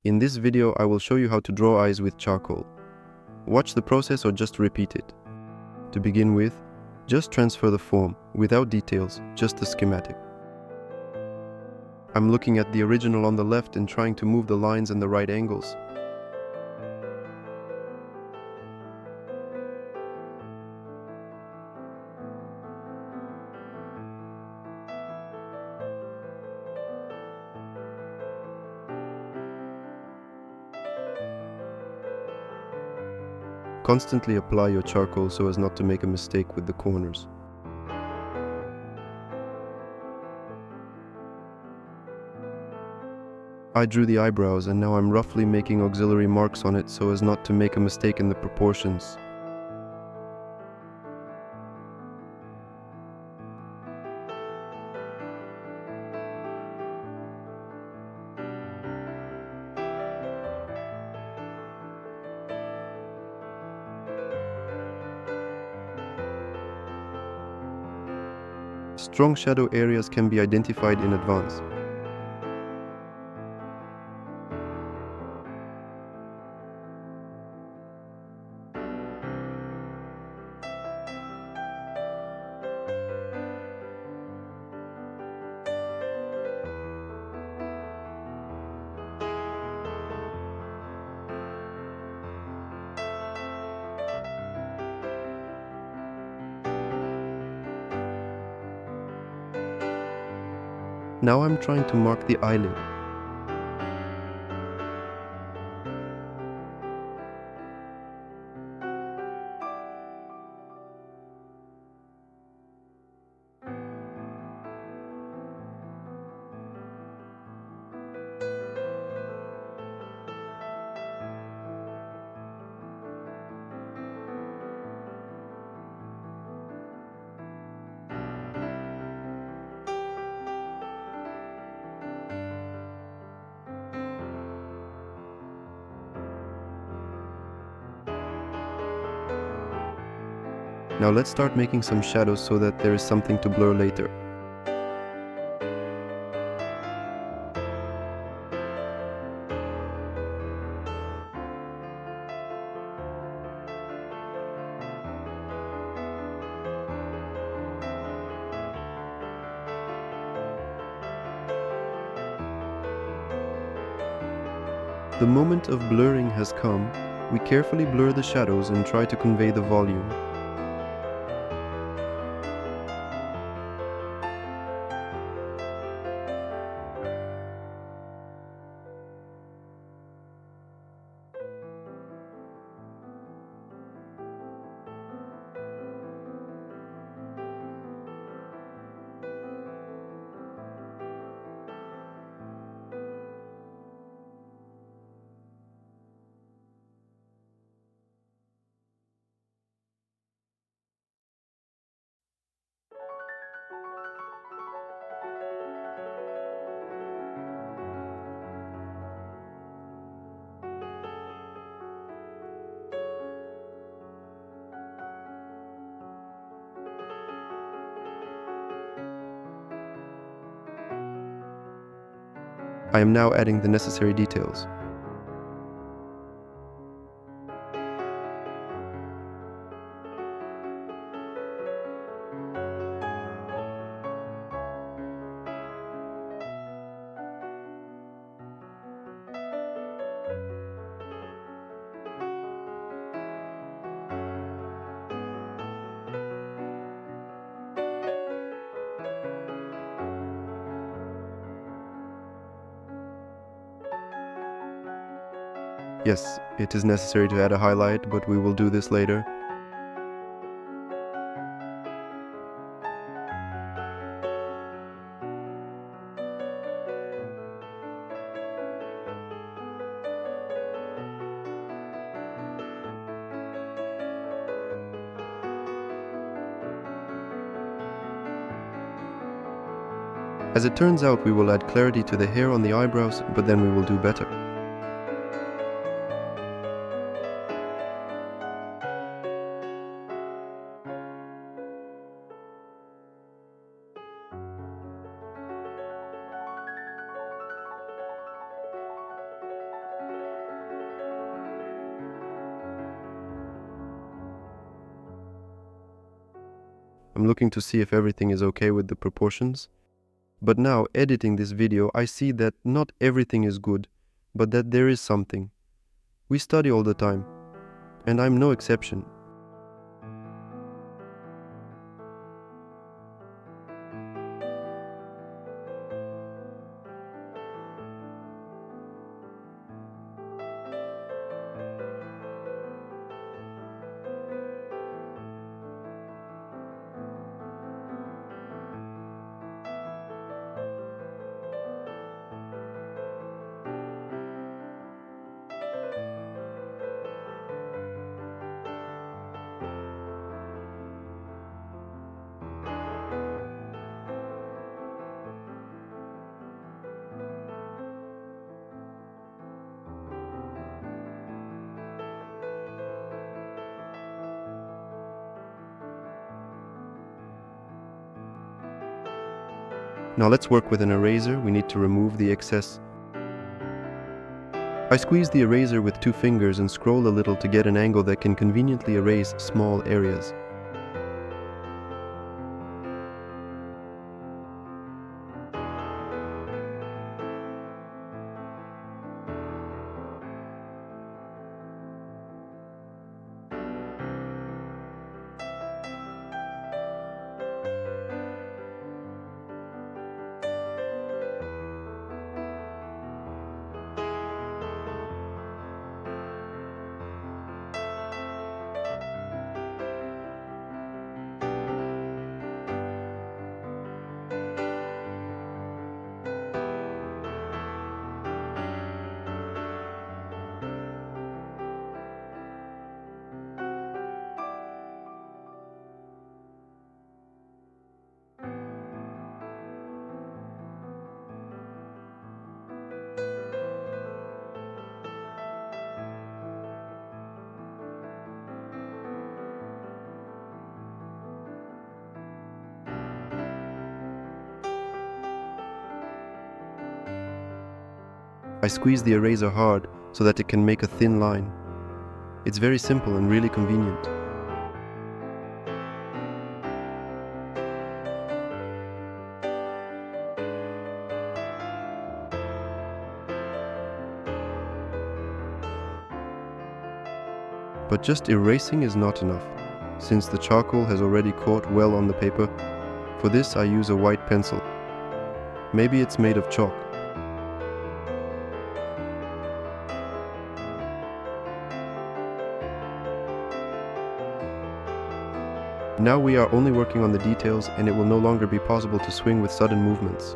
In this video, I will show you how to draw eyes with charcoal. Watch the process or just repeat it. To begin with, just transfer the form, without details, just a schematic. I'm looking at the original on the left and trying to move the lines in the right angles. Constantly apply your charcoal so as not to make a mistake with the corners. I drew the eyebrows and now I'm roughly making auxiliary marks on it so as not to make a mistake in the proportions. Strong shadow areas can be identified in advance. Now I'm trying to mark the eyelid. Now let's start making some shadows so that there is something to blur later. The moment of blurring has come. We carefully blur the shadows and try to convey the volume. I am now adding the necessary details. Yes, it is necessary to add a highlight, but we will do this later. As it turns out, we will add clarity to the hair on the eyebrows, but then we will do better. I'm looking to see if everything is okay with the proportions. But now, editing this video, I see that not everything is good, but that there is something. We study all the time, and I'm no exception. Now let's work with an eraser. We need to remove the excess. I squeeze the eraser with 2 fingers and scroll a little to get an angle that can conveniently erase small areas. I squeeze the eraser hard so that it can make a thin line. It's very simple and really convenient. But just erasing is not enough, since the charcoal has already caught well on the paper. For this I use a white pencil. Maybe it's made of chalk. Now we are only working on the details, and it will no longer be possible to swing with sudden movements.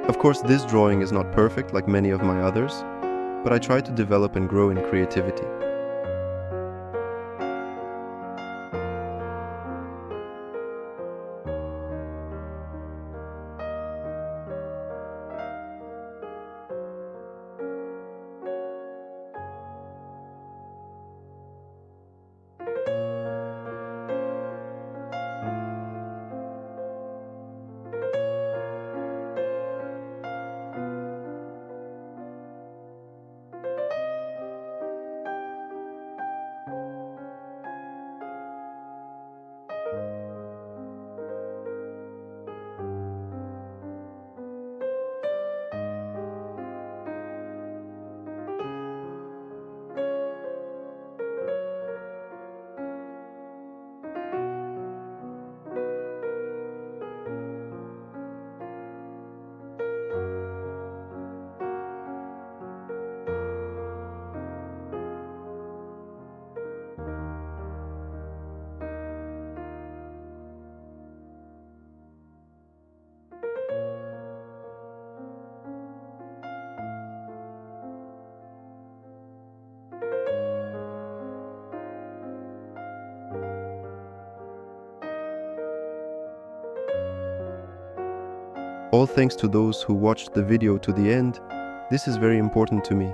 Of course, this drawing is not perfect like many of my others, but I try to develop and grow in creativity. All thanks to those who watched the video to the end. This is very important to me.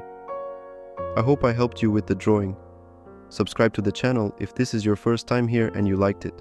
I hope I helped you with the drawing. Subscribe to the channel if this is your first time here and you liked it.